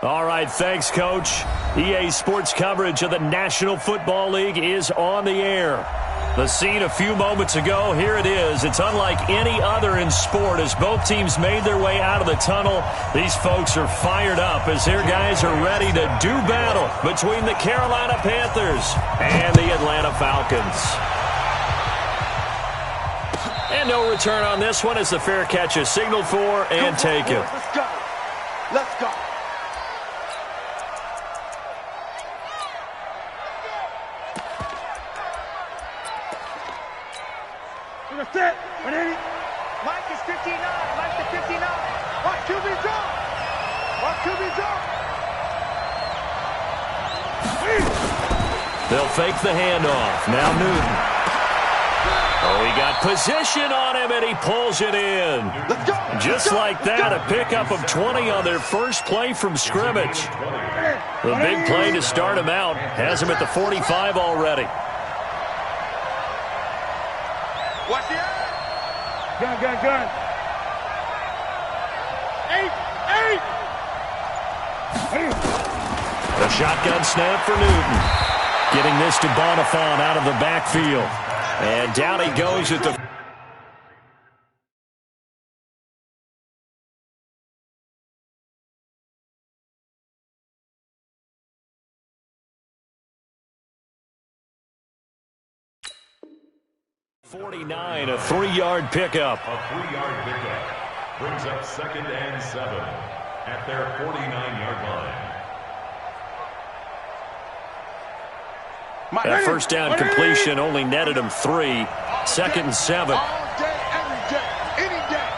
All right, thanks, Coach. EA Sports coverage of the National Football League is on the air. The scene a few moments ago, here it is. It's unlike any other in sport as both teams made their way out of the tunnel. These folks are fired up as their guys are ready to do battle between the Carolina Panthers and the Atlanta Falcons. And no return on this one as the fair catch is signaled for and taken. Let's go. Let's go. Set. Mike is 59. Mike to 59. Watch QB jump. Watch QB jump. They'll fake the handoff. Now Newton. Oh, he got position on him, and he pulls it in. Let's go. Just like that, a pickup of 20 on their first play from scrimmage. The big play to start him out has him at the 45 already. Watch the eye. Gun. 8. A shotgun snap for Newton. Getting this to Bonifant out of the backfield. And down he goes at the... .49, a 3-yard pickup. A 3-yard pickup brings up 2nd and 7 at their 49-yard line. That first down completion only netted him 3. 2nd and 7. All day, every day, any day.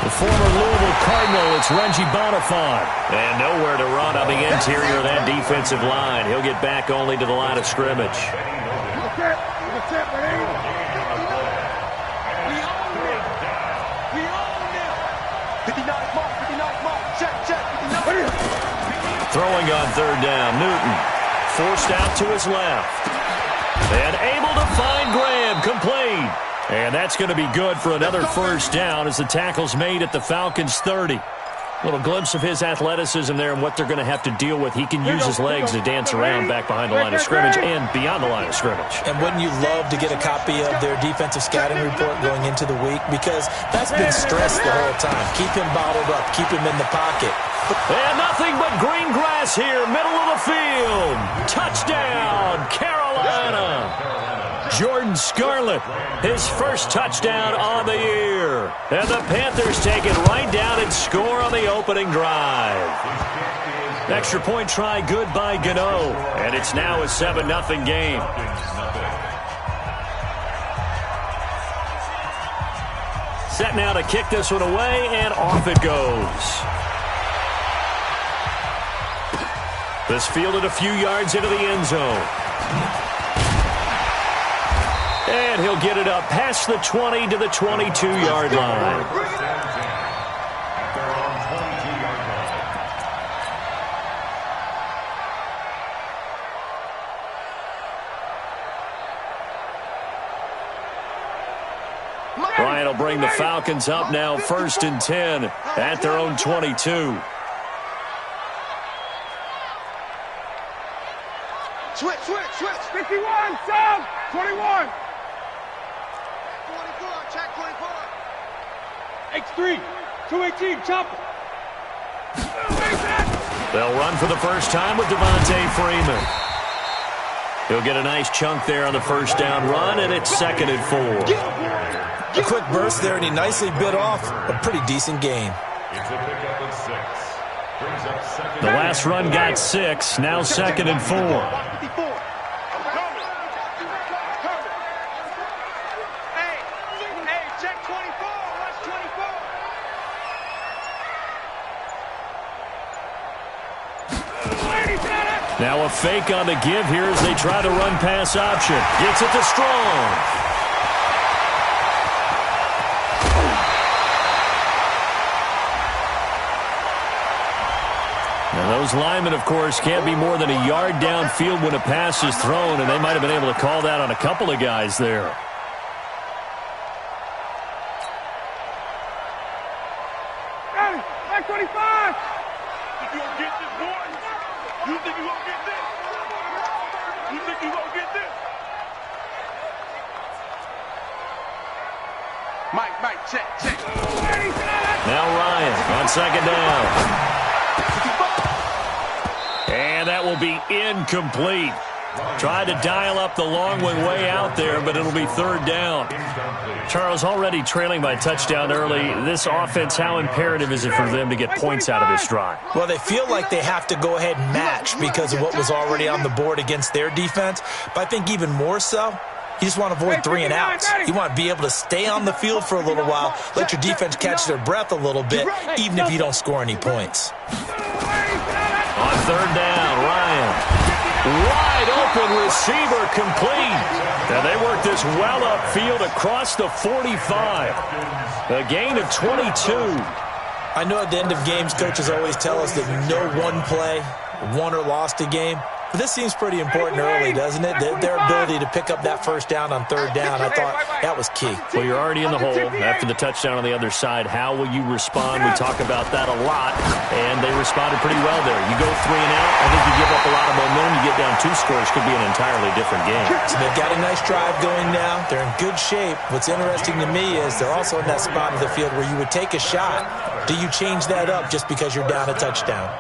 The former Louisville Cardinal, it's Renji Bonifant. And nowhere to run on the interior of that defensive line. He'll get back only to the line of scrimmage. Throwing on 3rd down, Newton. Forced out to his left. And able to find Graham, complete. And that's going to be good for another first down as the tackle's made at the Falcons' 30. Little glimpse of his athleticism there and what they're going to have to deal with. He can use his legs to dance around back behind the line of scrimmage and beyond the line of scrimmage. And wouldn't you love to get a copy of their defensive scouting report going into the week? Because that's been stressed the whole time. Keep him bottled up. Keep him in the pocket. And nothing but green grass here, middle of the field. Touchdown, Carolina. Jordan Scarlett, his first touchdown on the year. And the Panthers take it right down and score on the opening drive. Extra point try good by Gano. And it's now a 7-0 game. Set now to kick this one away, and off it goes. This fielded a few yards into the end zone. And he'll get it up past the 20 to the 22-yard line. Bryant will bring the Falcons up now 1st and 10 at their own 22. Switch. 51, Sam. 21. 24, check 24. X3, 218, chopper. They'll run for the first time with Devontae Freeman. He'll get a nice chunk there on the first down run, and it's 2nd and 4. A quick burst there, and he nicely bit off a pretty decent gain. It's a pickup of 6. Brings up 2nd. The last run got 6, now 2nd and 4. Now a fake on the give here as they try to run pass option. Gets it to Strong. Now those linemen, of course, can't be more than a yard downfield when a pass is thrown, and they might have been able to call that on a couple of guys there. Now Ryan on second down. And that will be incomplete. Tried to dial up the long one way out there, but it'll be third down. Charles, already trailing by touchdown early. This offense, how imperative is it for them to get points out of this drive? Well, they feel like they have to go ahead and match because of what was already on the board against their defense. But I think even more so, you just want to avoid 3 and outs. You want to be able to stay on the field for a little while, let your defense catch their breath a little bit, even if you don't score any points. On third down, Ryan. Wide open receiver complete. And they work this well upfield across the 45. A gain of 22. I know at the end of games, coaches always tell us that no one play won or lost a game. But this seems pretty important early, doesn't it? Their ability to pick up that first down on third down, I thought that was key. Well, you're already in the hole after the touchdown on the other side. How will you respond? We talk about that a lot, and they responded pretty well there. You go 3 and out, I think you give up a lot of momentum. You get down 2 scores, could be an entirely different game. So they've got a nice drive going now. They're in good shape. What's interesting to me is they're also in that spot of the field where you would take a shot. Do you change that up just because you're down a touchdown?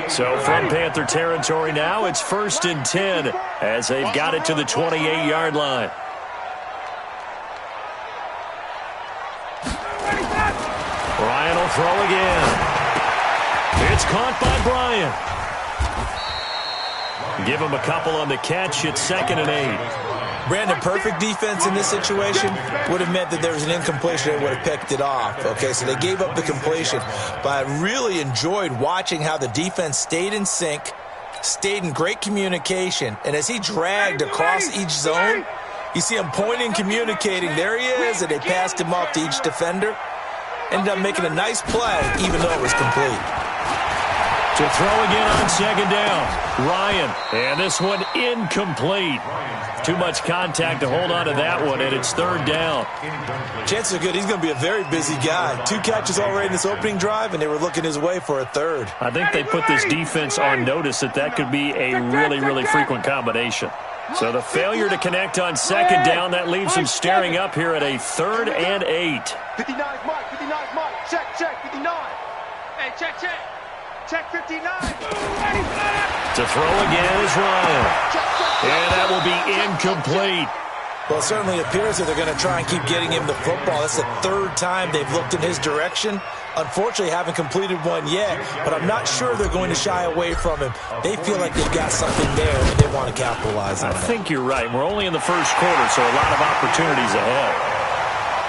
So from Panther territory now, it's 1st and 10 as they've got it to the 28-yard line. Ryan will throw again. It's caught by Bryant. Give him a couple on the catch. It's 2nd and 8. Brandon, perfect defense in this situation would have meant that there was an incompletion that would have picked it off. Okay, so they gave up the completion. But I really enjoyed watching how the defense stayed in sync, stayed in great communication. And as he dragged across each zone, you see him pointing, communicating. There he is, and they passed him off to each defender. Ended up making a nice play, even though it was complete. To throw again on 2nd down, Ryan. And this one incomplete. Too much contact to hold on to that one, and it's 3rd down. Chances are good he's going to be a very busy guy. 2 catches already in this opening drive, and they were looking his way for a 3rd. I think they put this defense on notice that could be a really, really frequent combination. So the failure to connect on 2nd down, that leaves them staring up here at a 3rd and 8. 59 Mike, 59 Mike. Check, 59. Hey, check. Check 59. To throw again is Ryan. And that will be incomplete. Well, it certainly appears that they're going to try and keep getting him the football. That's the 3rd time they've looked in his direction. Unfortunately, haven't completed one yet, but I'm not sure they're going to shy away from him. They feel like they've got something there, and they want to capitalize on it. I think you're right. We're only in the 1st quarter, so a lot of opportunities ahead.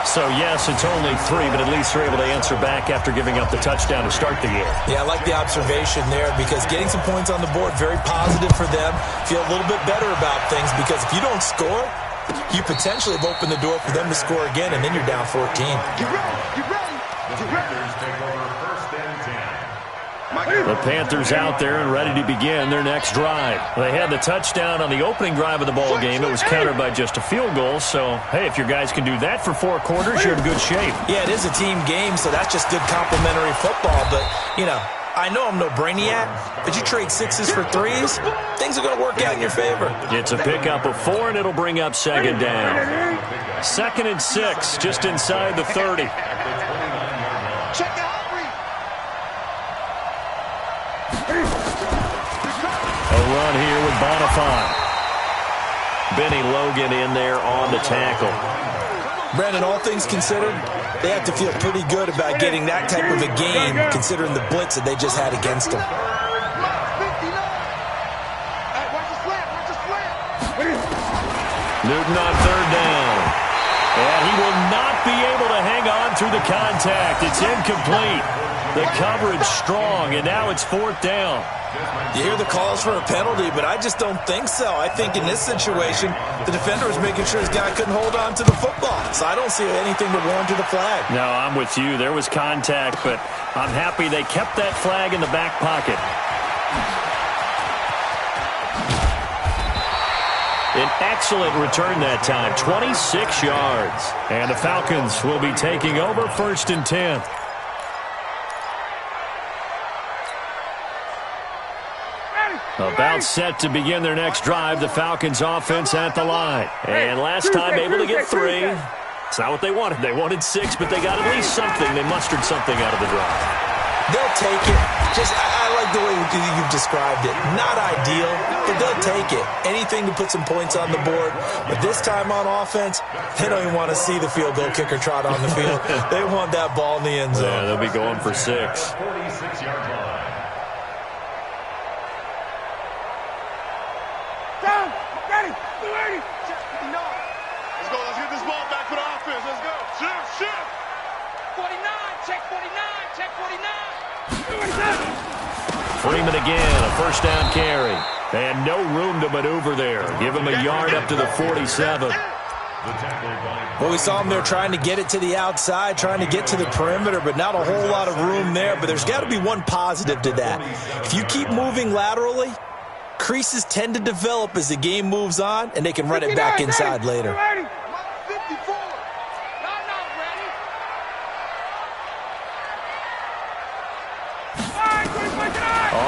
So, yes, it's only 3, but at least they're able to answer back after giving up the touchdown to start the game. Yeah, I like the observation there because getting some points on the board, very positive for them. Feel a little bit better about things because if you don't score, you potentially have opened the door for them to score again, and then you're down 14. Get ready. The Panthers out there and ready to begin their next drive. They had the touchdown on the opening drive of the ball game. It was countered by just a field goal. So, hey, if your guys can do that for 4 quarters, you're in good shape. Yeah, it is a team game, so that's just good complimentary football. But, you know, I know I'm no brainiac, but you trade 6s for 3s, things are going to work out in your favor. It's a pickup of 4, and it'll bring up 2nd down. 2nd and 6, just inside the 30. Check out. A run here with Bonifant. Benny Logan in there on the tackle. Brandon, all things considered, they have to feel pretty good about getting that type of a game considering the blitz that they just had against them. Newton on 3rd down. And he will not be able to hang on through the contact. It's incomplete. The coverage strong, and now it's 4th down. You hear the calls for a penalty, but I just don't think so. I think in this situation, the defender was making sure his guy couldn't hold on to the football. So I don't see anything to warrant to the flag. No, I'm with you. There was contact, but I'm happy they kept that flag in the back pocket. An excellent return that time, 26 yards. And the Falcons will be taking over 1st and 10. About set to begin their next drive, the Falcons offense at the line. And last time able to get 3. It's not what they wanted. They wanted 6, but they got at least something. They mustered something out of the drive. They'll take it. I like the way you've described it. Not ideal, but they'll take it. Anything to put some points on the board. But this time on offense, they don't even want to see the field goal kicker trot on the field. They want that ball in the end zone. Yeah, they'll be going for 6. 46-yard line. Down, ready, 280. Let's go, let's get this ball back for the offense. Let's go. Shift. 49, check 49, check 49. Freeman again, a first down carry. And no room to maneuver there. Give him a yard up to the 47. Well, we saw him there trying to get it to the outside, trying to get to the perimeter, but not a whole lot of room there. But there's got to be one positive to that. If you keep moving laterally, creases tend to develop as the game moves on, and they can run it back inside later.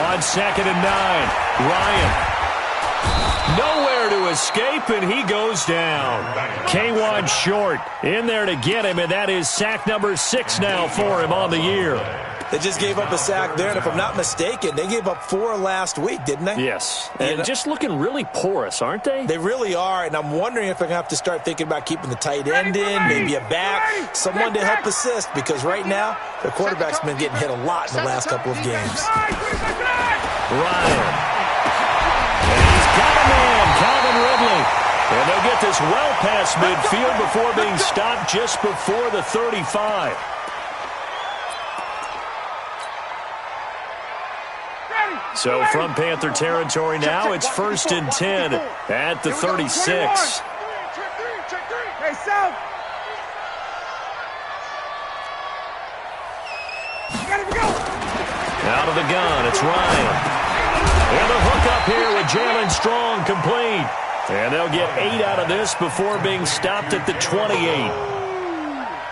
On 2nd and 9, Ryan. Nowhere to escape, and he goes down. K1 short in there to get him, and that is sack number 6 now for him on the year. They just gave up a sack there, and if I'm not mistaken, they gave up 4 last week, didn't they? Yes, and just looking really porous, aren't they? They really are, and I'm wondering if they're going to have to start thinking about keeping the tight end in, maybe a back, someone to help assist, because right now, their quarterback's been getting hit a lot in the last couple of games. Ryan. And he's got a man, Calvin Ridley. And they'll get this well past midfield before being stopped just before the 35. So from Panther territory now, it's 1st and 10 at the 36. Hey, South. Out of the gun, it's Ryan. And a hook up here with Jalen Strong complete. And they'll get 8 out of this before being stopped at the 28.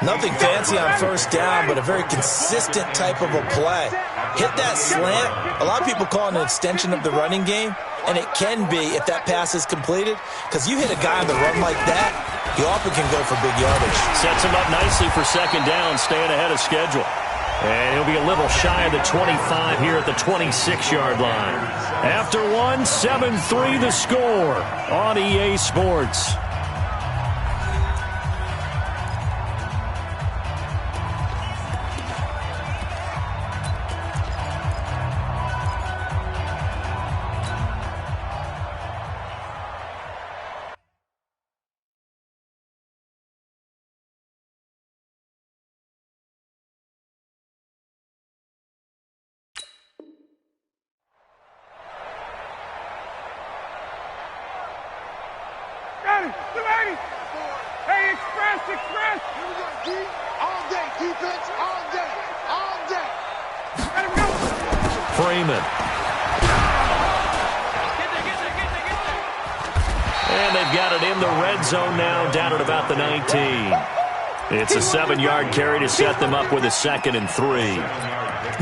Nothing fancy on first down, but a very consistent type of a play. Hit that slant. A lot of people call it an extension of the running game, and it can be if that pass is completed, because you hit a guy on the run like that, he often can go for big yardage. Sets him up nicely for 2nd down, staying ahead of schedule. And he'll be a little shy of the 25 here at the 26-yard line. After one, 7-3 the score on EA Sports. Hey, express! Here we go, D. All day, defense, all day. Let him go. Freeman. And they've got it in the red zone now, down at about the 19. It's a 7-yard carry to set them up with a 2nd and 3.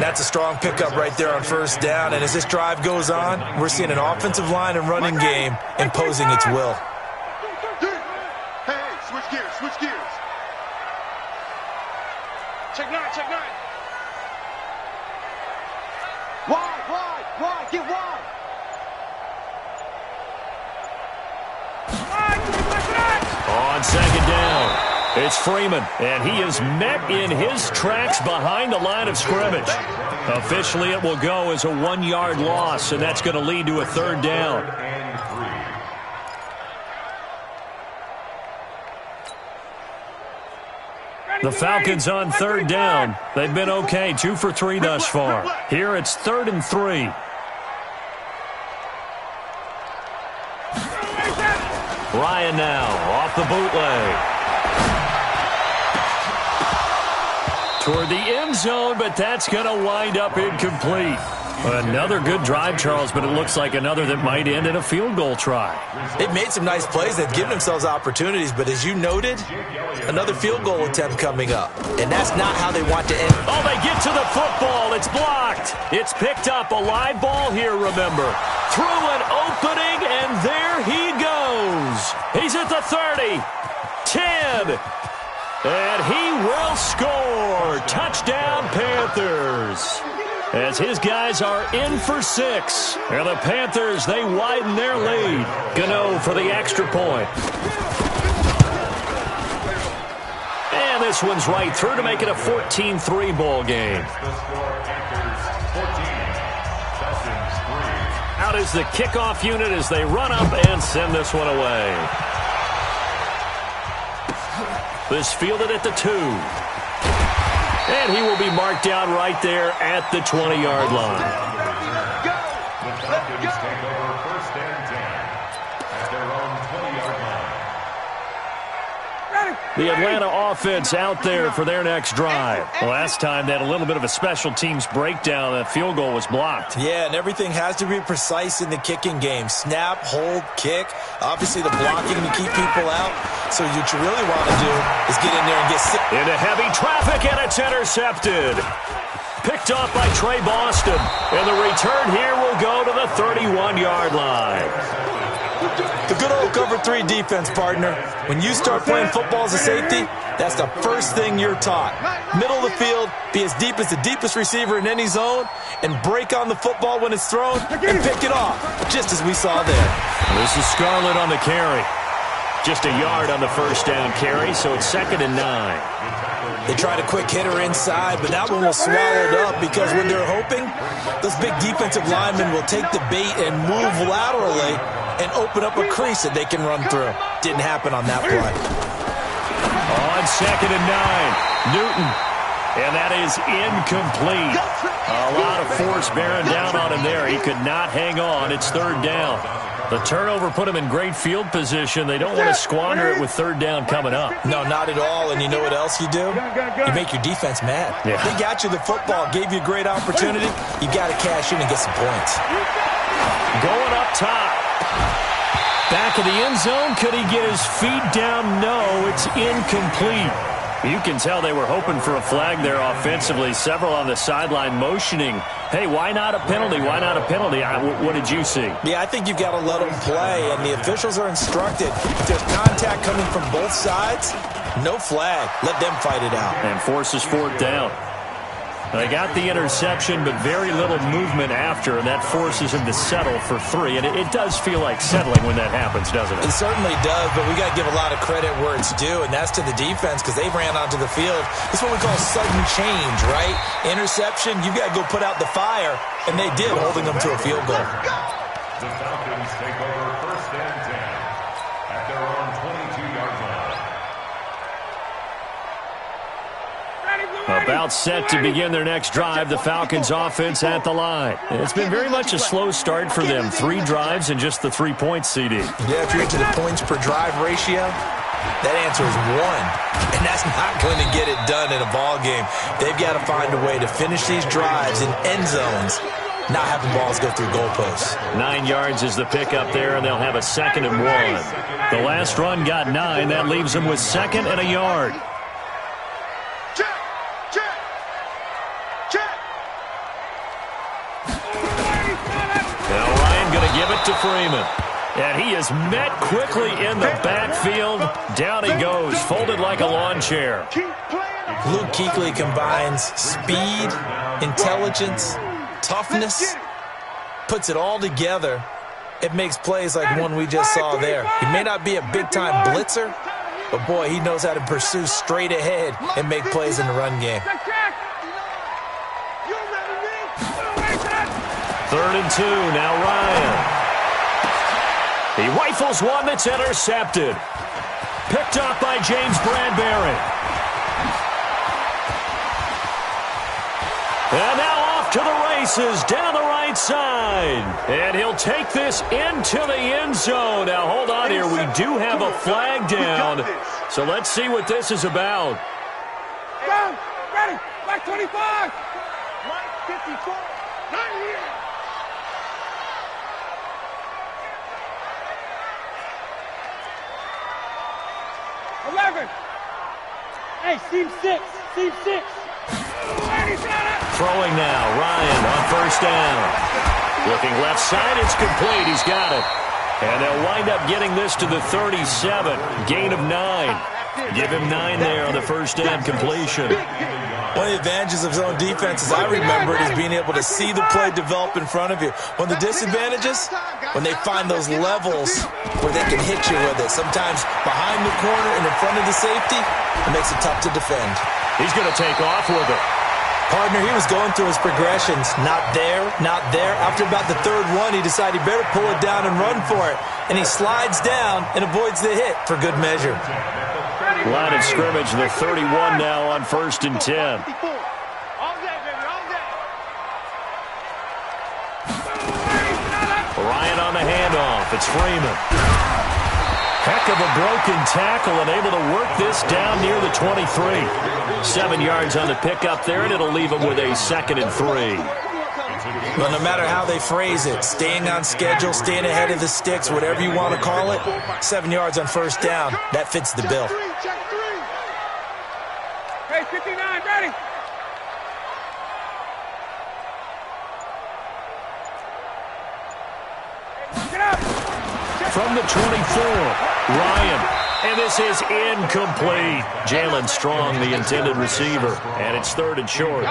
That's a strong pickup right there on first down, and as this drive goes on, we're seeing an offensive line and running game imposing its will. Switch gears. Check 9. Wide, get wide. On 2nd down, it's Freeman, and he is met in his tracks behind the line of scrimmage. Officially, it will go as a 1-yard loss, and that's going to lead to a 3rd down. The Falcons on 3rd down. They've been okay, 2 for 3 thus far. Here it's 3rd and 3. Ryan now off the bootleg. Toward the end zone, but that's going to wind up incomplete. Another good drive, Charles, but it looks like another that might end in a field goal try. They've made some nice plays. They've given themselves opportunities, but as you noted, another field goal attempt coming up. And that's not how they want to end. Oh, they get to the football. It's blocked. It's picked up. A live ball here, remember. Through an opening, and there he goes. He's at the 30, 10, And he will score. Touchdown, Panthers. As his guys are in for 6. And the Panthers, they widen their lead. Gano for the extra point. And this one's right through to make it a 14-3 ball game. Out is the kickoff unit as they run up and send this one away. This fielded at the 2. And he will be marked down right there at the 20-yard line. The Falcons take over 1st and 10 at their own 20-yard line. The Atlanta offense out there for their next drive. Last time they had a little bit of a special teams breakdown. That field goal was blocked. Yeah, and everything has to be precise in the kicking game. Snap, hold, kick. Obviously the blocking to keep people out. So what you really want to do is get in there and get sick. Into heavy traffic, and it's intercepted. Picked off by Trey Boston. And the return here will go to the 31-yard line. The good old cover 3 defense, partner. When you start playing football as a safety, that's the first thing you're taught. Middle of the field, be as deep as the deepest receiver in any zone, and break on the football when it's thrown, and pick it off, just as we saw there. This is Scarlett on the carry. Just a yard on the first down carry, so it's 2nd and 9. They tried a quick hitter inside, but that one was swallowed up because when they're hoping, those big defensive linemen will take the bait and move laterally and open up a crease that they can run through. Didn't happen on that play. On 2nd and 9, Newton. And that is incomplete. A lot of force bearing down on him there. He could not hang on. It's 3rd down. The turnover put him in great field position. They don't want to squander it with 3rd down coming up. No, not at all. And you know what else you do? You make your defense mad. Yeah. They got you the football, gave you a great opportunity. You got to cash in and get some points. Going up top. Back of the end zone. Could he get his feet down? No, it's incomplete. You can tell they were hoping for a flag there offensively. Several on the sideline motioning. Hey, why not a penalty? Why not a penalty? What did you see? Yeah, I think you've got to let them play, and the officials are instructed. If there's contact coming from both sides, no flag. Let them fight it out. And forces 4th down. They got the interception, but very little movement after, and that forces him to settle for 3. And it does feel like settling when that happens, doesn't it? It certainly does, but we got to give a lot of credit where it's due, and that's to the defense because they ran onto the field. It's what we call sudden change, right? Interception, you've got to go put out the fire, and they did, holding them to a field goal. The Falcons take over 1st and 10 at their own 22-yard line. About set to begin their next drive, the Falcons offense at the line. It's been very much a slow start for them. 3 drives and just the 3 points, CD. Yeah, if you're into the points per drive ratio, that answer is 1. And that's not going to get it done in a ball game. They've got to find a way to finish these drives in end zones, not having balls go through goalposts. 9 yards is the pickup there, and they'll have a 2nd and 1. The last run got 9. That leaves them with 2nd and a yard. Give it to Freeman. And he is met quickly in the backfield. Down he goes, folded like a lawn chair. Luke Kuechly combines speed, intelligence, toughness, puts it all together. It makes plays like one we just saw there. He may not be a big-time blitzer, but, boy, he knows how to pursue straight ahead and make plays in the run game. 3rd and 2, now Ryan. He rifles one that's intercepted. Picked up by James Bradbury. And now off to the races down the right side. And he'll take this into the end zone. Now hold on here, we do have a flag down. So let's see what this is about. Go! Ready! Black 25! Black 54! Not here! 11. Hey, seam 6. Seam 6. Throwing now, Ryan on 1st down. Looking left side, it's complete. He's got it. And they'll wind up getting this to the 37. Gain of 9. Give him 9 there on the first down completion. One of the advantages of zone defense, as I remember it, is being able to see the play develop in front of you. One of the disadvantages, when they find those levels where they can hit you with it. Sometimes behind the corner and in front of the safety, it makes it tough to defend. He's going to take off with it. Partner, he was going through his progressions. Not there, not there. After about the third one, he decided he better pull it down and run for it. And he slides down and avoids the hit for good measure. Line of scrimmage, the 31 now on 1st and 10. All day, baby, all day. Ryan on the handoff. It's Freeman. Heck of a broken tackle and able to work this down near the 23. 7 yards on the pickup there, and it'll leave him with a 2nd and 3. Well, no matter how they phrase it, staying on schedule, staying ahead of the sticks, whatever you want to call it, 7 yards on 1st down, that fits the bill. Check 3. Hey, 59, ready. Get up. From the 24, Ryan. And this is incomplete. Jalen Strong, the intended receiver. And it's 3rd and short.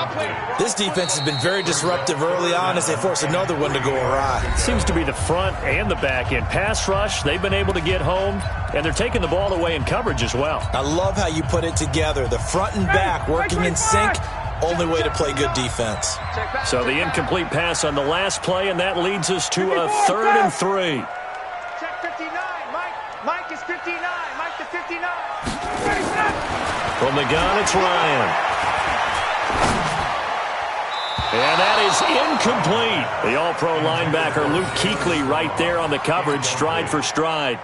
This defense has been very disruptive early on as they force another one to go awry. Seems to be the front and the back end. Pass rush, they've been able to get home, and they're taking the ball away in coverage as well. I love how you put it together. The front and back working in sync, only way to play good defense. So the incomplete pass on the last play, and that leads us to a 3rd and 3. Check 59. Mike is 59. Mike to 59. From the gun, it's Ryan. And that is incomplete. The all-pro linebacker Luke Kuechly right there on the coverage, stride for stride.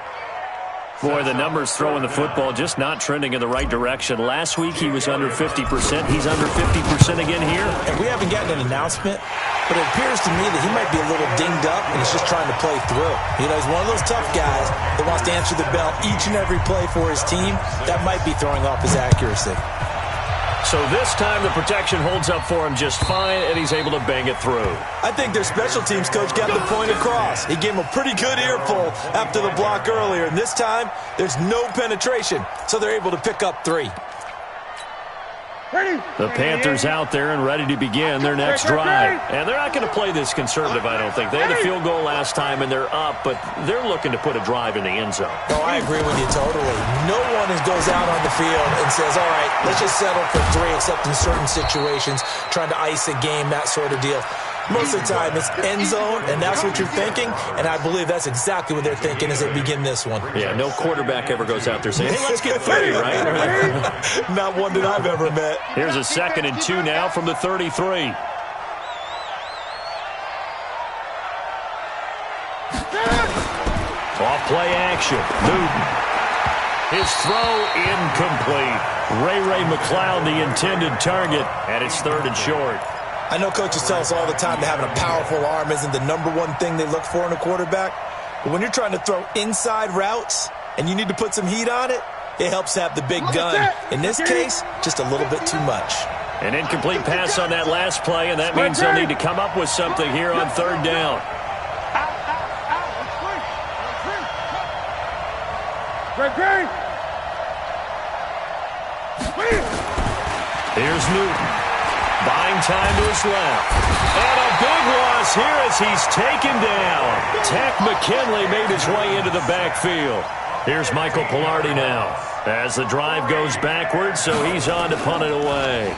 Boy, the numbers throwing the football just not trending in the right direction. Last week he was under 50%. He's under 50% again here. And we haven't gotten an announcement, but it appears to me that he might be a little dinged up and he's just trying to play through. You know, he's one of those tough guys that wants to answer the bell each and every play for his team. That might be throwing off his accuracy. So this time the protection holds up for him just fine, and he's able to bang it through. I think their special teams coach got the point across. He gave him a pretty good earful after the block earlier, and this time there's no penetration, so they're able to pick up 3. The Panthers out there and ready to begin their next drive. And they're not going to play this conservative, I don't think. They had a field goal last time, and they're up, but they're looking to put a drive in the end zone. Oh, I agree with you totally. No one goes out on the field and says, all right, let's just settle for 3, except in certain situations, trying to ice a game, that sort of deal. Most of the time, it's end zone, and that's what you're thinking, and I believe that's exactly what they're thinking as they begin this one. Yeah, no quarterback ever goes out there saying, hey, let's get 3, right? Not one that I've ever met. Here's a 2nd and 2 now from the 33. Off play action. Newton. His throw incomplete. Ray McLeod, the intended target, and it's 3rd and short. I know coaches tell us all the time that having a powerful arm isn't the #1 thing they look for in a quarterback. But when you're trying to throw inside routes and you need to put some heat on it, it helps to have the big gun. In this case, just a little bit too much. An incomplete pass on that last play, and that means they'll need to come up with something here on 3rd down. Here's Newton. Buying time to his left. And a big loss here as he's taken down. Tack McKinley made his way into the backfield. Here's Michael Pilardi now as the drive goes backwards, so he's on to punt it away.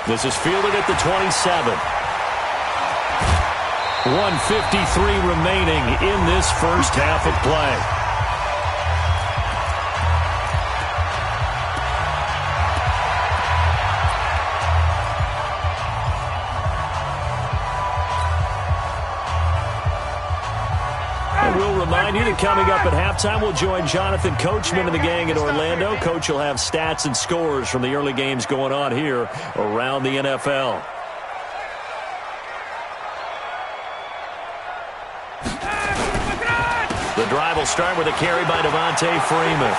This is fielded at the 27. 1:53 remaining in this first half of play. Remind you that coming up at halftime, we'll join Jonathan Coachman and the gang in Orlando. Coach will have stats and scores from the early games going on here around the NFL. The drive will start with a carry by Devontae Freeman.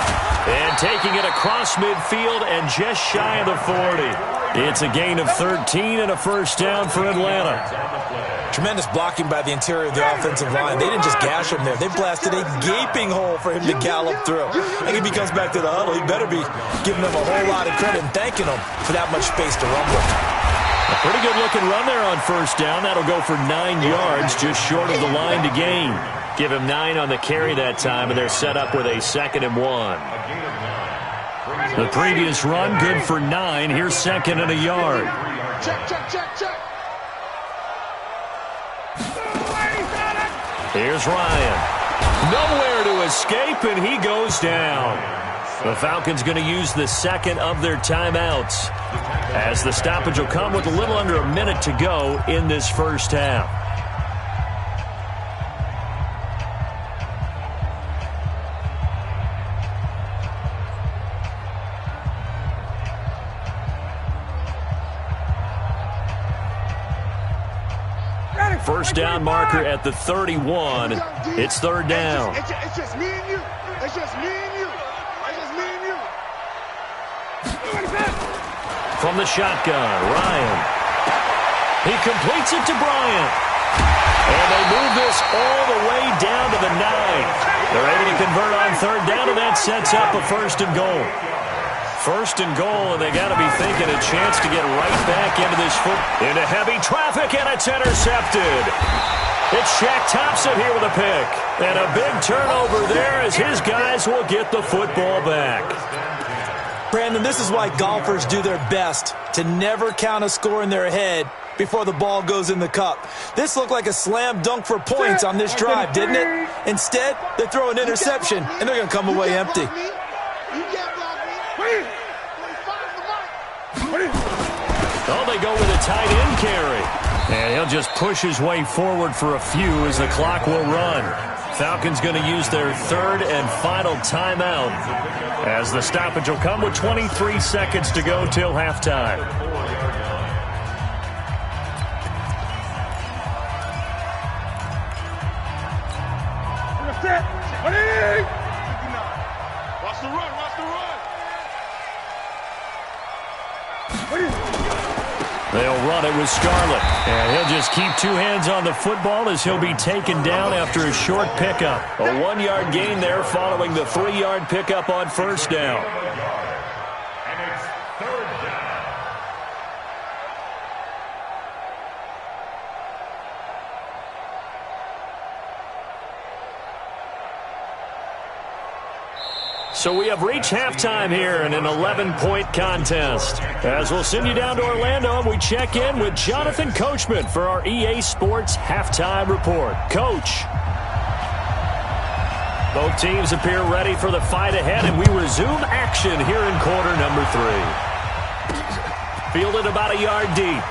And taking it across midfield and just shy of the 40. It's a gain of 13 and a first down for Atlanta. Tremendous blocking by the interior of the offensive line. They didn't just gash him there. They blasted a gaping hole for him to gallop through. I think if he comes back to the huddle, he better be giving them a whole lot of credit and thanking them for that much space to run with. A pretty good-looking run there on first down. That'll go for 9 yards, just short of the line to gain. Give him 9 on the carry that time, and they're set up with a 2nd and 1. The previous run, good for 9. Here's 2nd and a yard. Check, check, check, check. Here's Ryan. Nowhere to escape, and he goes down. The Falcons going to use the 2nd of their timeouts, as the stoppage will come with a little under a minute to go in this first half. First down marker at the 31. It's 3rd down. It's just me and you. It's just me and you. It's just me and you. From the shotgun, Ryan. He completes it to Bryant. And they move this all the way down to the 9. They're able to convert on 3rd down, and that sets up a 1st and goal. 1st and goal, and they got to be thinking a chance to get right back into this into heavy traffic, and it's intercepted. It's Shaq Thompson here with a pick, and a big turnover there as his guys will get the football back. Brandon, this is why golfers do their best to never count a score in their head before the ball goes in the cup. This looked like a slam dunk for points on this drive, didn't it? Instead, they throw an interception, and they're going to come away empty. Oh, they go with a tight end carry. And he'll just push his way forward for a few as the clock will run. Falcons going to use their 3rd and final timeout, as the stoppage will come with 23 seconds to go till halftime. Watch the run, watch the run. They'll run it with Scarlett, and he'll just keep 2 hands on the football as he'll be taken down after a short pickup. A 1-yard gain there following the 3-yard pickup on first down. And it's 3rd down. So we have reached halftime here in an 11-point contest. As we'll send you down to Orlando, and we check in with Jonathan Coachman for our EA Sports Halftime Report. Coach. Both teams appear ready for the fight ahead, and we resume action here in quarter number 3. Fielded about a yard deep.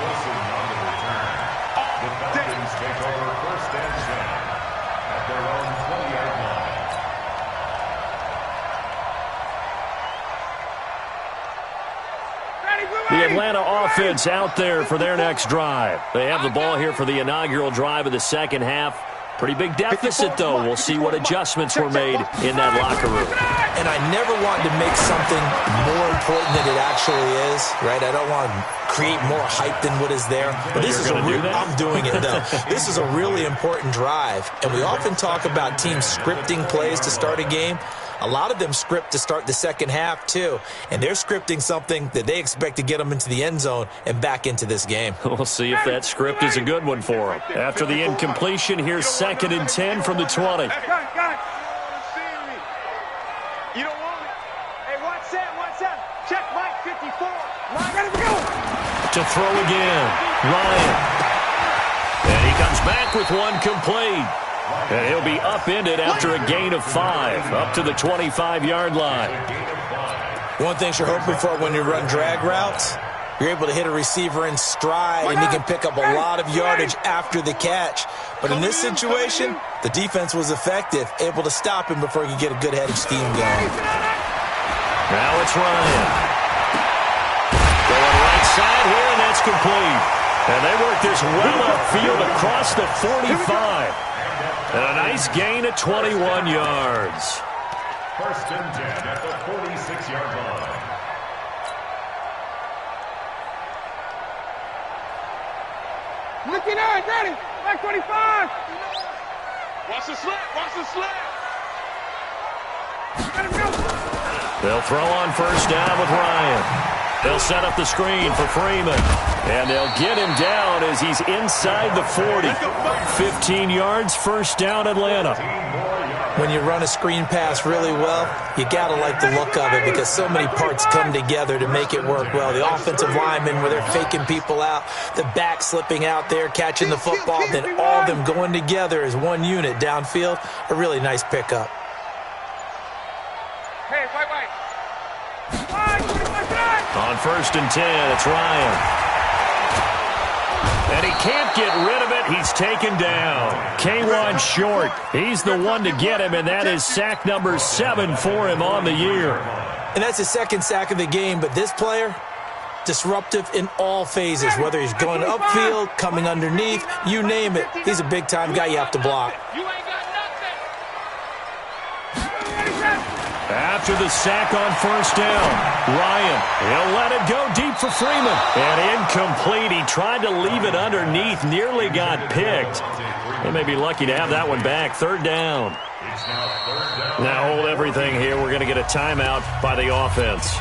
Wilson on the return. The Falcons take over 1st and 10 at their own 20-yard line. The Atlanta offense out there for their next drive. They have the ball here for the inaugural drive of the second half. Pretty big deficit, though. We'll see what adjustments were made in that locker room. And I never wanted to make something more important than it actually is, right? I don't want to create more hype than what is there. But this is I'm doing it, though. This is a really important drive. And we often talk about teams scripting plays to start a game. A lot of them script to start the second half, too. And they're scripting something that they expect to get them into the end zone and back into this game. We'll see if that script is a good one for them. After the incompletion, here's 2nd and 10 from the 20. You don't want me. Hey, watch that. Check Mike 54. Mike, gotta go. To throw again, Ryan. And he comes back with one complete. And he'll be upended after a gain of 5, up to the 25-yard line. One thing you're hoping for when you run drag routes, you're able to hit a receiver in stride, and he can pick up a lot of yardage after the catch. But in this situation, the defense was effective, able to stop him before he could get a good head of steam going. Now it's Ryan. Going right side here, and that's complete. And they work this well upfield across the 45. And a nice gain at 21 yards. First and 10 at the 46-yard line. Looking at, ready, back 25. Watch the slip, watch the slip. Let him go. They'll throw on first down with Ryan. They'll set up the screen for Freeman. And they'll get him down as he's inside the 40. 15 yards, first down, Atlanta. When you run a screen pass really well, you got to like the look of it because so many parts come together to make it work well. The offensive linemen, where they're faking people out, the back slipping out there, catching the football, then all of them going together as one unit downfield. A really nice pickup. Hey, white. On first and 10, it's Ryan. And he can't get rid of it. He's taken down. K1 short. He's the one to get him, and that is sack number 7 for him on the year. And that's his second sack of the game, but this player, disruptive in all phases, whether he's going upfield, coming underneath, you name it. He's a big-time guy you have to block. You ain't got nothing. After the sack on first down, Ryan, he'll let it go deep for Freeman. And incomplete. He tried to leave it underneath, nearly got picked. They may be lucky to have that one back. Third down. Now hold everything here. We're going to get a timeout by the offense.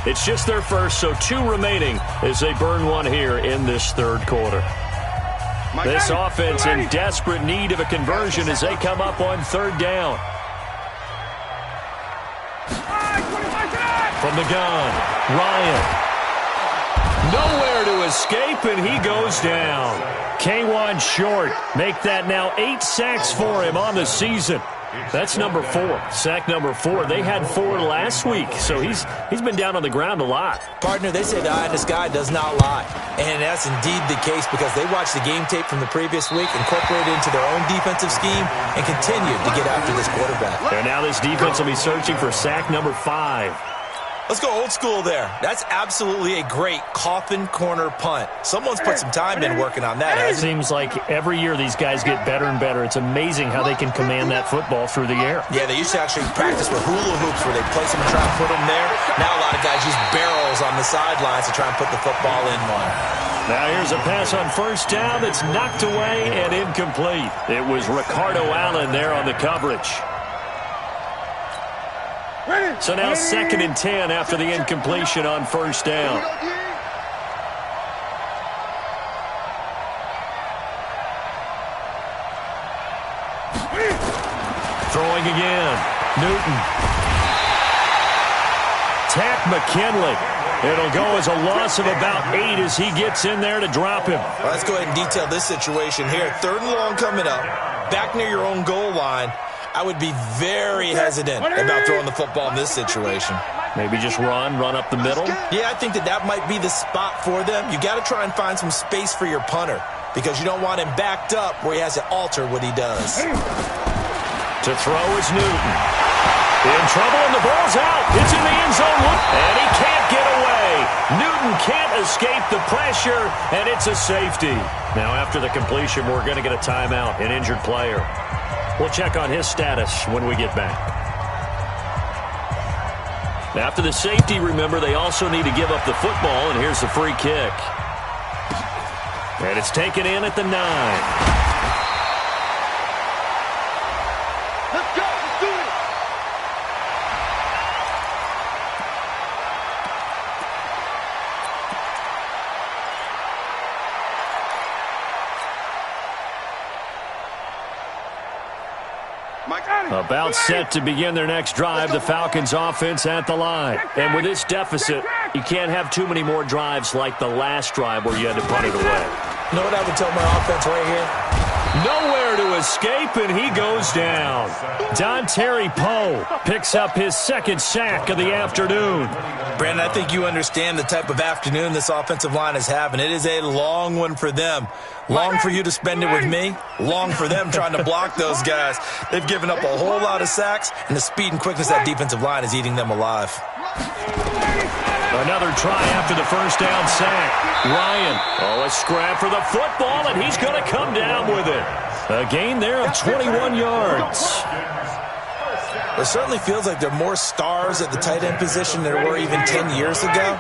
It's just their first, so 2 remaining as they burn one here in this third quarter. This offense in desperate need of a conversion as they come up on third down. From the gun, Ryan. Nowhere to escape, and he goes down. K1 short. Make that now 8 sacks for him on the season. That's number 4. Sack number 4. They had 4 last week, so he's been down on the ground a lot. Partner, they say the eye in the sky does not lie. And that's indeed the case because they watched the game tape from the previous week, incorporated into their own defensive scheme, and continued to get after this quarterback. And now this defense will be searching for sack number 5. Let's go old school there. That's absolutely a great coffin corner punt. Someone's put some time in working on that. It seems like every year these guys get better and better. It's amazing how they can command that football through the air. Yeah, they used to actually practice with hula hoops where they place them and try to put them there. Now a lot of guys use barrels on the sidelines to try and put the football in one. Now here's a pass on first down that's knocked away and incomplete. It was Ricardo Allen there on the coverage. So now second and 10 after the incompletion on first down. Throwing again. Newton. Tack McKinley. It'll go as a loss of about 8 as he gets in there to drop him. Well, let's go ahead and detail this situation here. Third and long coming up. Back near your own goal line. I would be very hesitant about throwing the football in this situation. Maybe just run up the middle? Yeah, I think that might be the spot for them. You got to try and find some space for your punter because you don't want him backed up where he has to alter what he does. To throw is Newton. In trouble, and the ball's out. It's in the end zone, and he can't get away. Newton can't escape the pressure, and it's a safety. Now, after the completion, we're going to get a timeout, an injured player. We'll check on his status when we get back. After the safety, remember, they also need to give up the football, and here's the free kick. And it's taken in at the 9. Let's go. Let's do it. About set to begin their next drive, the Falcons offense at the line. And with this deficit, you can't have too many more drives like the last drive where you had to punt it away. You know what I would tell my offense right here? Nowhere to escape, and he goes down. Dontari Poe picks up his second sack of the afternoon. Brandon, I think you understand the type of afternoon this offensive line is having. It is a long one for them. Long for you to spend it with me. Long for them trying to block those guys. They've given up a whole lot of sacks, and the speed and quickness of that defensive line is eating them alive. Another try after the first down sack. Ryan, a scrap for the football, and he's going to come down with it. A gain there of 21 yards. It certainly feels like there are more stars at the tight end position than there were even 10 years ago.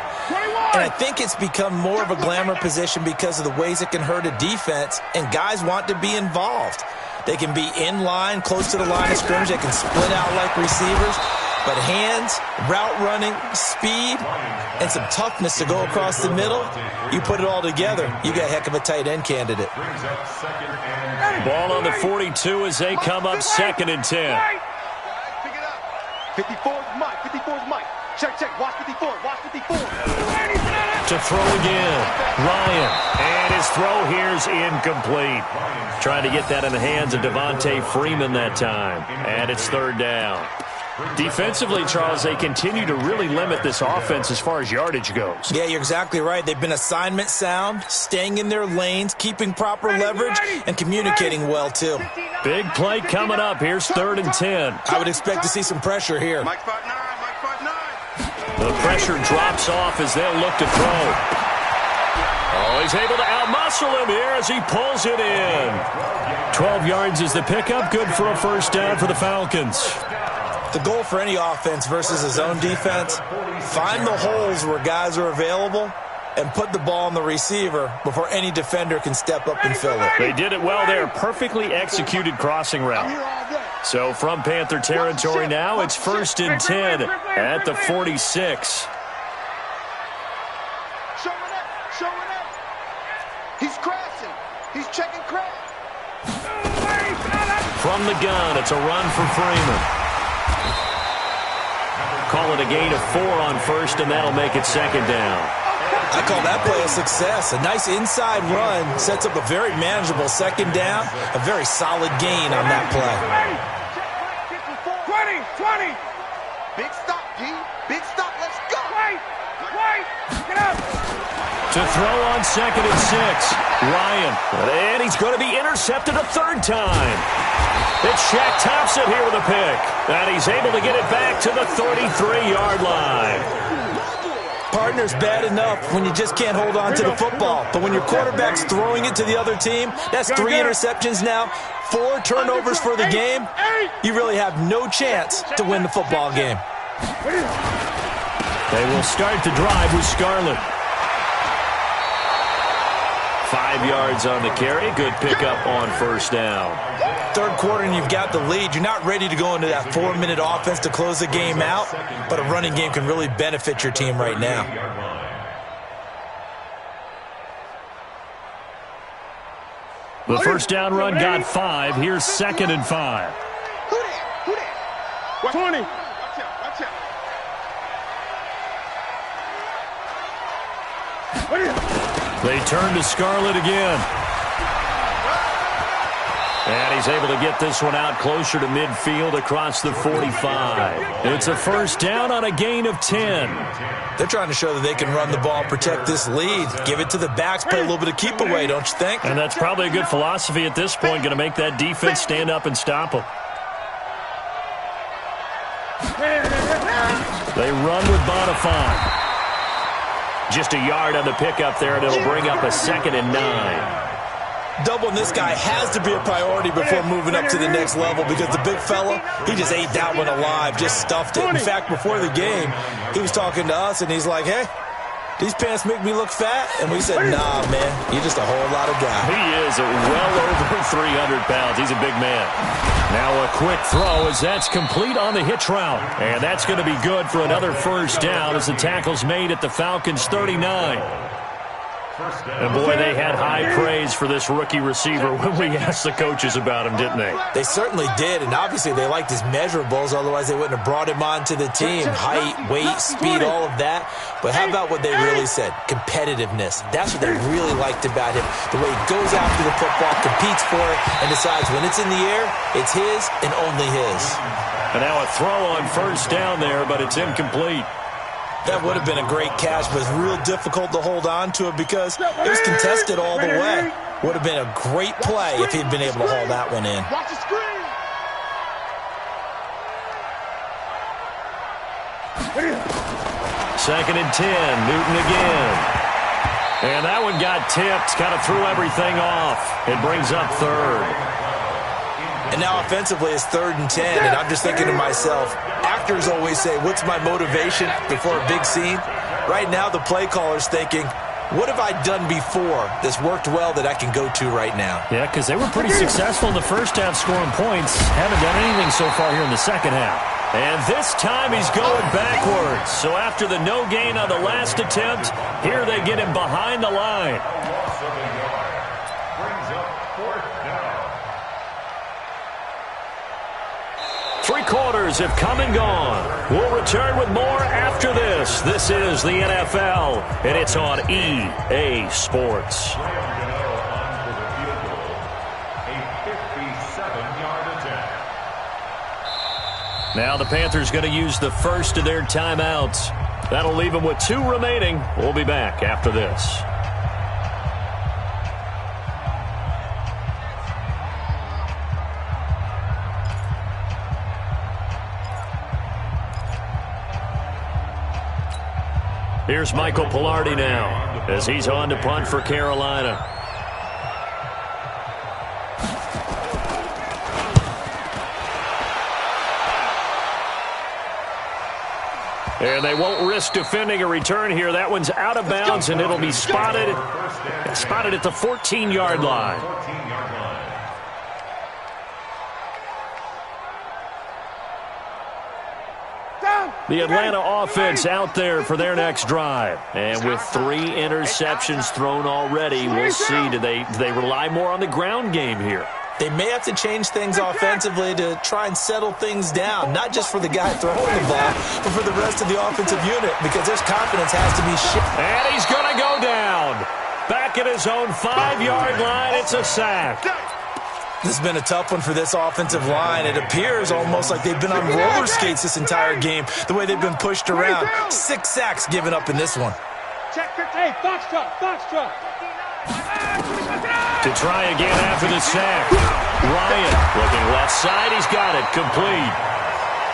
And I think it's become more of a glamour position because of the ways it can hurt a defense, and guys want to be involved. They can be in line, close to the line of scrimmage. They can split out like receivers. But hands, route running, speed, and some toughness to go across the middle, you put it all together, you got a heck of a tight end candidate. Ball on the 42 as they come up 2nd and 10. Pick it up. 54 is Mike. 54 is Mike. Check, check. Watch 54. Watch 54. To throw again. Ryan. And his throw here's incomplete. Trying to get that in the hands of Devontae Freeman that time. And it's 3rd down. Defensively, Charles, they continue to really limit this offense as far as yardage goes. Yeah, you're exactly right. They've been assignment sound, staying in their lanes, keeping proper leverage, and communicating well, too. Big play coming up. Here's 3rd and 10. I would expect to see some pressure here. Mike 5'9", Mike 5'9". The pressure drops off as they'll look to throw. Oh, he's able to outmuscle him here as he pulls it in. 12 yards is the pickup. Good for a 1st down for the Falcons. The goal for any offense versus a zone defense, find the holes where guys are available and put the ball on the receiver before any defender can step up and fill it. They did it well there. Perfectly executed crossing route. So from Panther territory now, it's 1st and 10 at the 46. Showing up. Showing up. He's crashing. He's checking crash. From the gun, it's a run for Freeman. Call it a gain of 4 on 1st, and that'll make it 2nd down. I call that play a success. A nice inside run sets up a very manageable 2nd down. A very solid gain on that play. 20. Big stop, G. Big stop. Let's go. Wait. Get up. To throw on 2nd and 6. Ryan. And he's going to be intercepted a 3rd time. It's Shaq Thompson here with a pick. And he's able to get it back to the 33-yard line. Partner's bad enough when you just can't hold on to the football. But when your quarterback's throwing it to the other team, that's 3 interceptions now, 4 turnovers for the game. You really have no chance to win the football game. They will start the drive with Scarlett. 5 yards on the carry. Good pickup on 1st down. 3rd quarter and you've got the lead. You're not ready to go into that 4-minute offense to close the game out, but a running game can really benefit your team right now. The 1st down run got 5. Here's 2nd and 5. Who that? 20. Watch out. They turn to Scarlett again. And he's able to get this one out closer to midfield across the 45. It's a 1st down on a gain of 10. They're trying to show that they can run the ball, protect this lead, give it to the backs, play a little bit of keep away, don't you think? And that's probably a good philosophy at this point, going to make that defense stand up and stop them. They run with Bonifant. Just a yard on the pickup there, and it'll bring up a 2nd and 9. Doubling this guy has to be a priority before moving up to the next level because the big fella, he just ate that one alive, just stuffed it. In fact, before the game, he was talking to us, and he's like, hey, these pants make me look fat? And we said, nah, man, you're just a whole lot of guy. He is well over 300 pounds. He's a big man. Now a quick throw as that's complete on the hitch route. And that's going to be good for another 1st down as the tackle's made at the Falcons' 39. And, boy, they had high praise for this rookie receiver when we asked the coaches about him, didn't they? They certainly did, and obviously they liked his measurables, otherwise they wouldn't have brought him onto the team. Height, weight, speed, all of that. But how about what they really said? Competitiveness. That's what they really liked about him. The way he goes after the football, competes for it, and decides when it's in the air, it's his and only his. And now a throw on 1st down there, but it's incomplete. That would have been a great catch, but it's real difficult to hold on to it because it was contested all the way. Would have been a great play if he'd been able to haul that one in. Watch the screen. 2nd and 10, Newton again. And that one got tipped, kind of threw everything off. It brings up 3rd. And now offensively it's 3rd and 10, and I'm just thinking to myself, actors always say, what's my motivation before a big scene? Right now the play caller's thinking, what have I done before that's worked well that I can go to right now? Yeah, because they were pretty successful in the first half scoring points. Haven't done anything so far here in the second half. And this time he's going backwards. So after the no gain on the last attempt, here they get him behind the line. Loss of a yard. Brings up 4th down. 3 quarters have come and gone. We'll return with more after this. This is the NFL, and it's on EA Sports. On for the field goal. A 57-yard attempt. Now the Panthers going to use the first of their timeouts. That'll leave them with 2 remaining. We'll be back after this. Here's Michael Pilardi now as he's on to punt for Carolina. And they won't risk defending a return here. That one's out of bounds, and it'll be spotted at the 14-yard line. 14-yard line. The Atlanta offense out there for their next drive. And with 3 interceptions thrown already, we'll see. Do they rely more on the ground game here? They may have to change things offensively to try and settle things down, not just for the guy throwing the ball, but for the rest of the offensive unit, because their confidence has to be shifted. And he's going to go down. Back at his own 5-yard line, it's a sack. This has been a tough one for this offensive line. It appears almost like they've been on roller skates this entire game, the way they've been pushed around. 6 sacks given up in this one. Check 15. Foxtrot. To try again after the sack. Ryan looking left side. He's got it. Complete.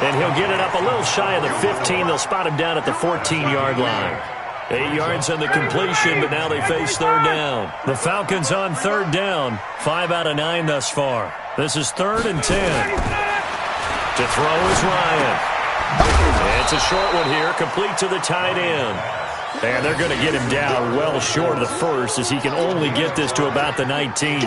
And he'll get it up a little shy of the 15. They'll spot him down at the 14-yard line. 8 yards on the completion, but now they face 3rd down. The Falcons on 3rd down. 5 out of 9 thus far. This is 3rd and 10. To throw is Ryan. It's a short one here, complete to the tight end. And they're going to get him down well short of the first, as he can only get this to about the 19.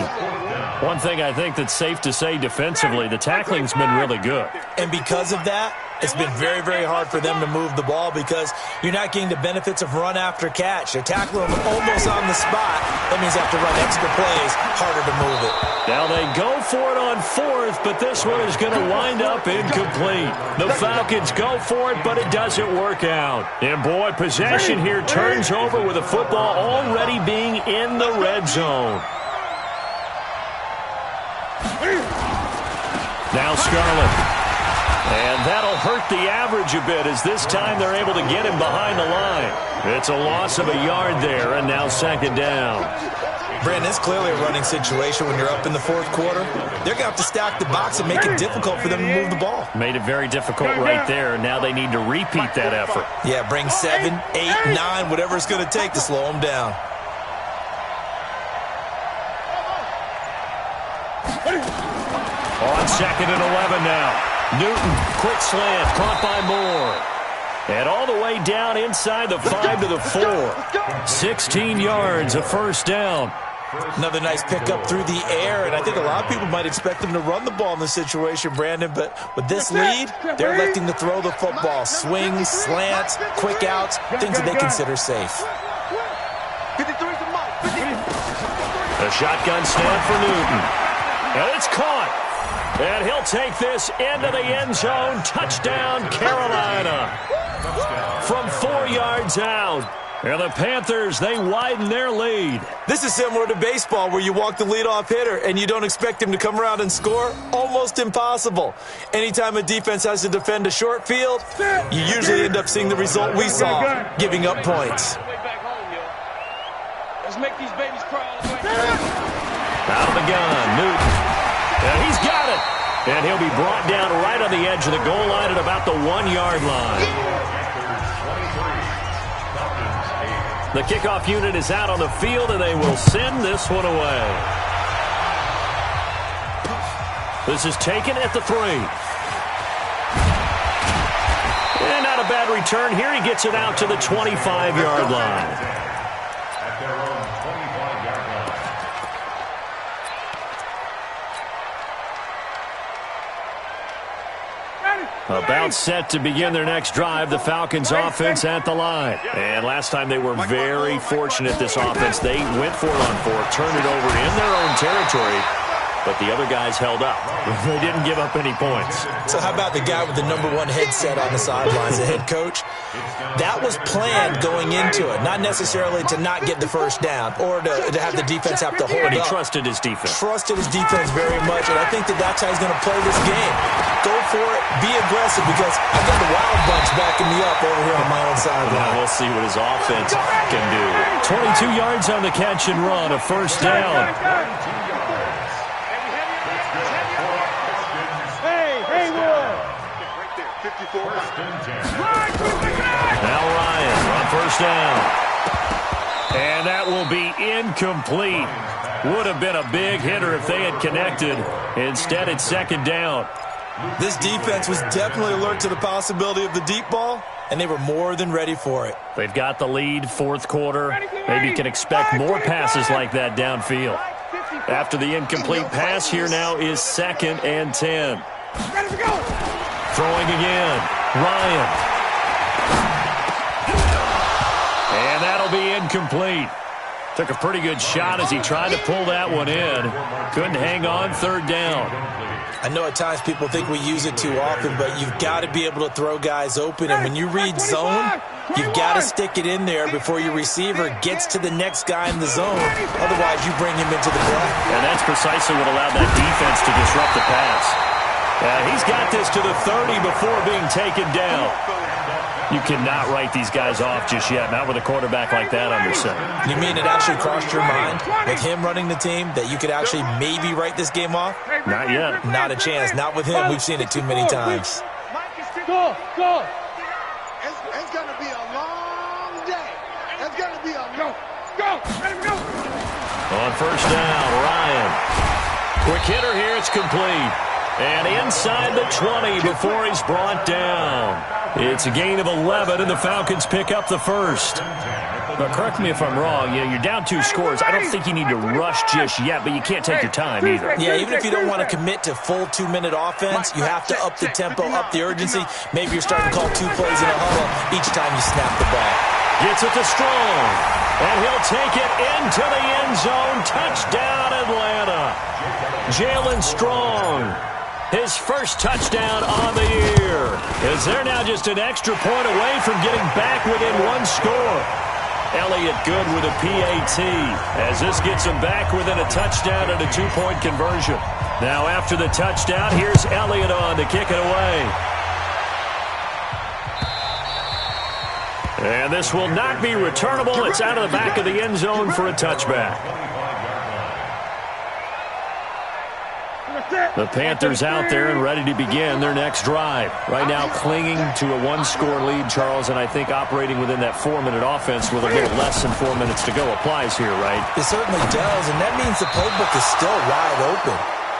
One thing I think that's safe to say defensively, the tackling's been really good. And because of that, it's been very, very hard for them to move the ball because you're not getting the benefits of run after catch. They're tackling them almost on the spot. That means they have to run extra plays, harder to move it. Now they go for it on 4th, but this one is going to wind up incomplete. The Falcons go for it, but it doesn't work out. And boy, possession here turns over with the football already being in the red zone. Now Scarlett. And that'll hurt the average a bit, as this time they're able to get him behind the line. It's a loss of a yard there, and now 2nd down. Brandon, it's clearly a running situation when you're up in the 4th quarter. They're going to have to stack the box and make it difficult for them to move the ball. Made it very difficult right there, and now they need to repeat that effort. Yeah, bring 7, 8, 9, whatever it's going to take to slow them down. On 2nd and 11 now. Newton, quick slant, caught by Moore. And all the way down inside the 5 to the 4. 16 yards, a 1st down. Another nice pickup through the air, and I think a lot of people might expect them to run the ball in this situation, Brandon, but with this lead, they're electing to throw the football. Swings, slants, quick outs, things that they consider safe. A shotgun snap for Newton. And it's caught. And he'll take this into the end zone. Touchdown, Carolina. From 4 yards out. And the Panthers, they widen their lead. This is similar to baseball where you walk the leadoff hitter and you don't expect him to come around and score. Almost impossible. Anytime a defense has to defend a short field, you usually end up seeing the result we saw, giving up points. Let's make these babies cry. Out of the gun, Newton. And he's got it. And he'll be brought down right on the edge of the goal line at about the 1-yard line. The kickoff unit is out on the field, and they will send this one away. This is taken at the 3. And not a bad return here. He gets it out to the 25-yard line. At their own 25-yard line. About set to begin their next drive, the Falcons offense at the line. And last time they were very fortunate, this offense. They went for it on 4, turned it over in their own territory, but the other guys held up. They didn't give up any points. So how about the guy with the number 1 headset on the sidelines, the head coach? That was planned going into it, not necessarily to not get the first down or to have the defense have to hold But he up. trusted his defense. Trusted his defense very much, and I think that's how he's going to play this game. Go for it, be aggressive, because I've got the Wild Bunch backing me up over here on my own sideline. Now we'll see what his offense can do. 22 yards on the catch and run, a first down. Now Ryan on first down. And that will be incomplete. Would have been a big hitter if they had connected. Instead, it's second down. This defense was definitely alert to the possibility of the deep ball, and they were more than ready for it. They've got the lead, fourth quarter. Maybe you can expect more passes like that downfield. After the incomplete pass, here now is 2nd and 10. Throwing again. Ryan. And that'll be incomplete. Took a pretty good shot as he tried to pull that one in. Couldn't hang on, third down. I know at times people think we use it too often, but you've got to be able to throw guys open. And when you read zone, you've got to stick it in there before your receiver gets to the next guy in the zone. Otherwise, you bring him into the play. And that's precisely what allowed that defense to disrupt the pass. He's got this to the 30 before being taken down. You cannot write these guys off just yet, not with a quarterback like that under center. You mean it actually crossed your mind with him running the team that you could actually maybe write this game off? Not yet. Not a chance. Not with him. We've seen it too many times. Go. It's going to be a long day. It's going to be a go. Let him go. On first down, Ryan. Quick hitter here. It's complete. And inside the 20 before he's brought down. It's a gain of 11, and the Falcons pick up the first. But correct me if I'm wrong. You're down 2 scores. I don't think you need to rush just yet, but you can't take your time either. Yeah, even if you don't want to commit to full 2-minute offense, you have to up the tempo, up the urgency. Maybe you're starting to call 2 plays in a huddle each time you snap the ball. Gets it to Strong, and he'll take it into the end zone. Touchdown, Atlanta. Jalen Strong. His first touchdown on the year. As they're now just an extra point away from getting back within 1 score. Elliott good with a PAT as this gets him back within a touchdown and a 2-point conversion. Now after the touchdown, here's Elliott on to kick it away. And this will not be returnable. It's out of the back of the end zone for a touchback. The Panthers out there and ready to begin their next drive. Right now clinging to a 1-score lead, Charles, and I think operating within that 4-minute offense with a little less than 4 minutes to go applies here, right? It certainly does, and that means the playbook is still wide open.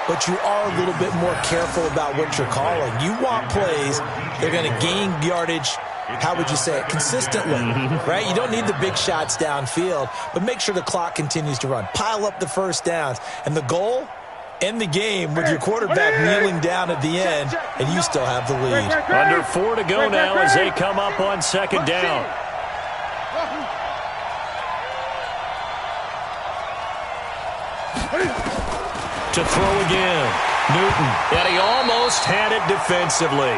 But you are a little bit more careful about what you're calling. You want plays that are going to gain yardage, how would you say it, consistently, right? You don't need the big shots downfield, but make sure the clock continues to run. Pile up the first downs. And the goal? End the game with your quarterback kneeling down at the end, and you still have the lead. Under 4 to go now as they come up on second down. To throw again. Newton, and he almost had it defensively.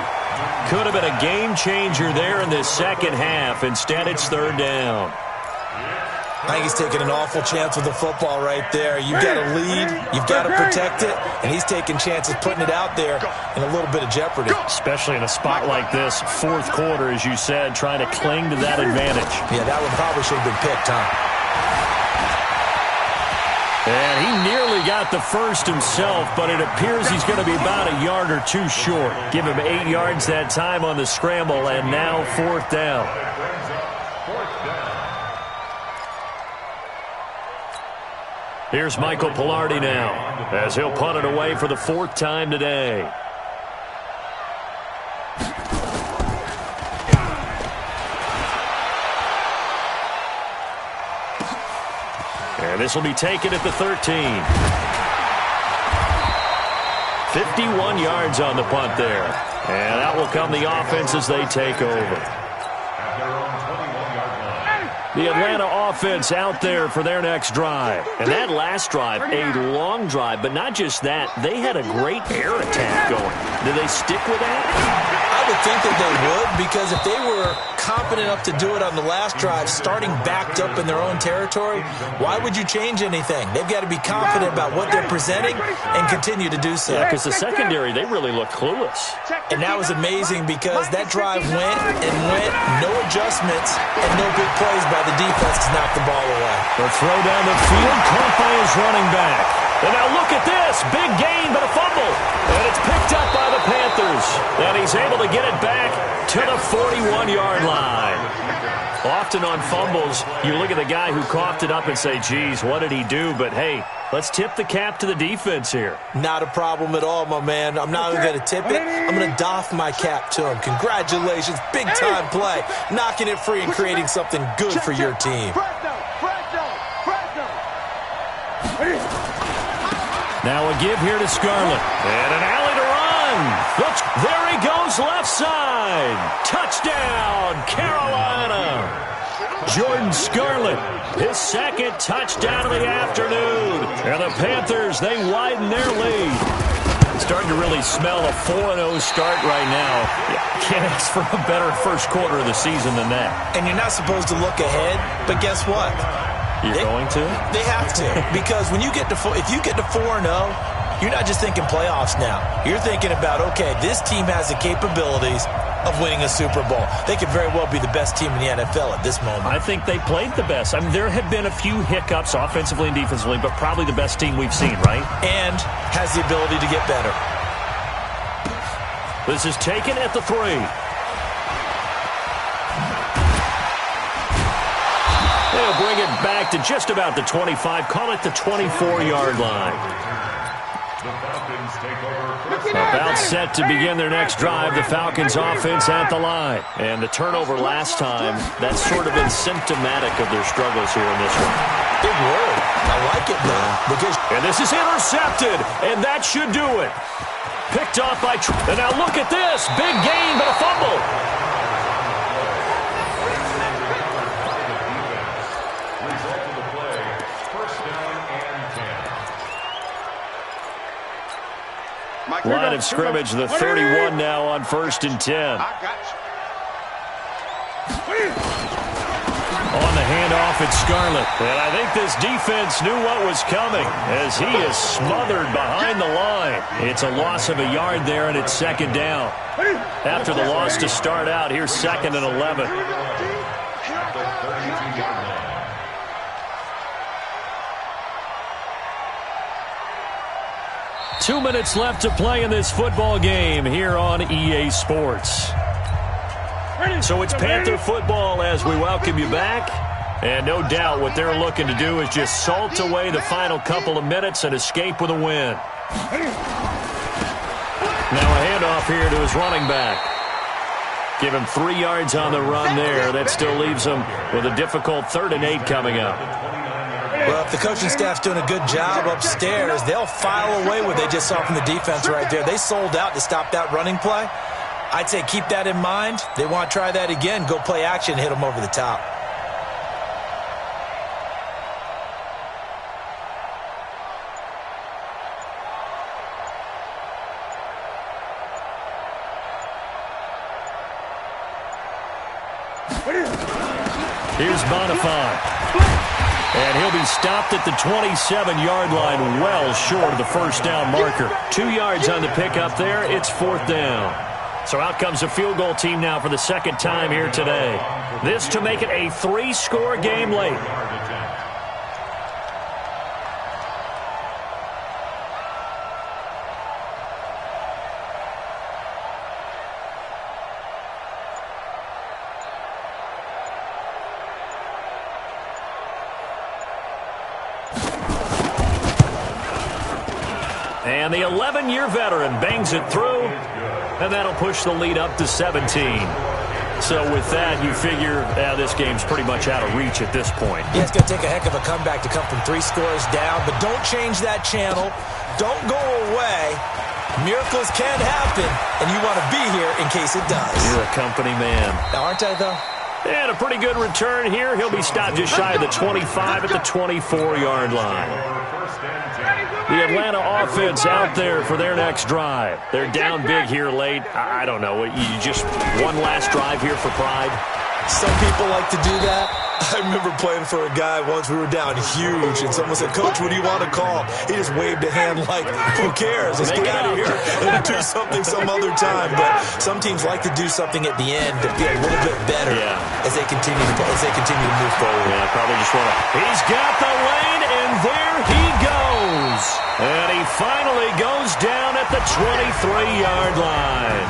Could have been a game changer there in this second half. Instead, it's third down. I think he's taking an awful chance with the football right there. You've got a lead, you've got to protect it, and he's taking chances putting it out there in a little bit of jeopardy. Especially in a spot like this, fourth quarter, as you said, trying to cling to that advantage. Yeah, that one probably should have been picked, huh? And he nearly got the first himself, but it appears he's going to be about a yard or 2 short. Give him 8 yards that time on the scramble, and now fourth down. Here's Michael Pilardi now, as he'll punt it away for the 4th time today. And this will be taken at the 13. 51 yards on the punt there. And out will come the offense as they take over. The Atlanta offense out there for their next drive. And that last drive, a long drive, but not just that. They had a great air attack going. Did they stick with that? I would think that they would, because if they were confident enough to do it on the last drive, starting backed up in their own territory, why would you change anything? They've got to be confident about what they're presenting and continue to do so. Yeah, because the secondary, they really look clueless. And that was amazing because that drive went and went, no adjustments, and no big plays by the defense to knock the ball away. The throw down the field, caught by his running back. And now look at this. Big gain, but a fumble. And it's picked up by the Panthers. And he's able to get it back to the 41-yard line. Often on fumbles, you look at the guy who coughed it up and say, geez, what did he do? But, hey, let's tip the cap to the defense here. Not a problem at all, my man. I'm not even going to tip it. I'm going to doff my cap to him. Congratulations. Big-time play. Knocking it free and creating something good for your team. Now a give here to Scarlett. And an alley to run. There he goes, left side. Touchdown, Carolina. Jordan Scarlett, his 2nd touchdown of the afternoon. And the Panthers, they widen their lead. Starting to really smell a 4-0 start right now. Can't ask for a better first quarter of the season than that. And you're not supposed to look ahead, but guess what? You're going to? They have to, because when you get to if you get to 4-0, you're not just thinking playoffs now. You're thinking about, okay, this team has the capabilities of winning a Super Bowl. They could very well be the best team in the NFL at this moment. I think they played the best. I mean, there have been a few hiccups offensively and defensively, but probably the best team we've seen, right? And has the ability to get better. This is taken at the 3. They'll bring it back to just about the 25. Call it the 24-yard line. The Falcons take over. About set to begin their next drive. The Falcons offense at the line. And the turnover last time, that's sort of been symptomatic of their struggles here in this one. Big word. I like it now. And this is intercepted. And that should do it. Picked off by... And now look at this. Big gain, but a fumble. Line of scrimmage, the 31 now on 1st and 10. On the handoff, it's Scarlett. And I think this defense knew what was coming as he is smothered behind the line. It's a loss of a yard there, and it's 2nd down. After the loss to start out, here's 2nd and 11. 2 minutes left to play in this football game here on EA Sports. So it's Panther football as we welcome you back. And no doubt what they're looking to do is just salt away the final couple of minutes and escape with a win. Now a handoff here to his running back. Give him 3 yards on the run there. That still leaves him with a difficult 3rd and 8 coming up. Well, if the coaching staff's doing a good job upstairs, they'll file away what they just saw from the defense right there. They sold out to stop that running play. I'd say keep that in mind. They want to try that again. Go play action and hit them over the top. Here's Bonifant. And he'll be stopped at the 27-yard line, well short of the 1st down marker. 2 yards on the pickup there. It's 4th down. So out comes a field goal team now for the 2nd time here today. This to make it a 3-score game late. And the 11-year veteran bangs it through, and that'll push the lead up to 17. So with that, you figure this game's pretty much out of reach at this point. Yeah, it's going to take a heck of a comeback to come from 3 scores down, but don't change that channel. Don't go away. Miracles can happen, and you want to be here in case it does. You're a company man. Aren't I, though? And a pretty good return here. He'll be stopped just shy of the 25 at the 24-yard line. The Atlanta offense out there for their next drive. They're down big here late. I don't know. You just one last drive here for pride? Some people like to do that. I remember playing for a guy once. We were down huge, and someone said, "Coach, what do you want to call?" He just waved a hand like, "Who cares? Let's get out of here and do something some other time." But some teams like to do something at the end to feel a little bit better as they continue to move forward. Yeah, probably just want to. He's got the lane, and there he goes. And he finally goes down at the 23-yard line.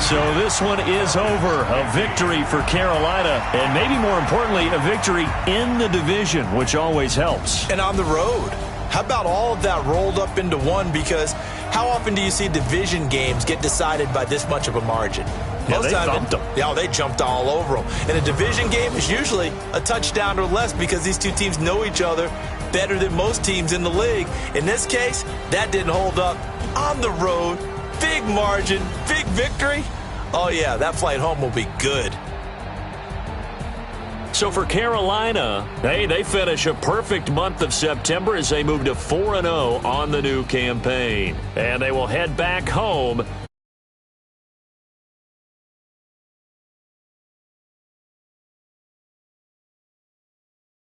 So this one is over. A victory for Carolina, and maybe more importantly, a victory in the division, which always helps. And on the road. How about all of that rolled up into one? Because how often do you see division games get decided by this much of a margin? Yeah, they thumped them. Yeah, they jumped all over them. And a division game is usually a touchdown or less because these two teams know each other better than most teams in the league. In this case, that didn't hold up. On the road, big margin, big victory. Oh, yeah, that flight home will be good. So for Carolina, they finish a perfect month of September as they move to 4-0 on the new campaign. And they will head back home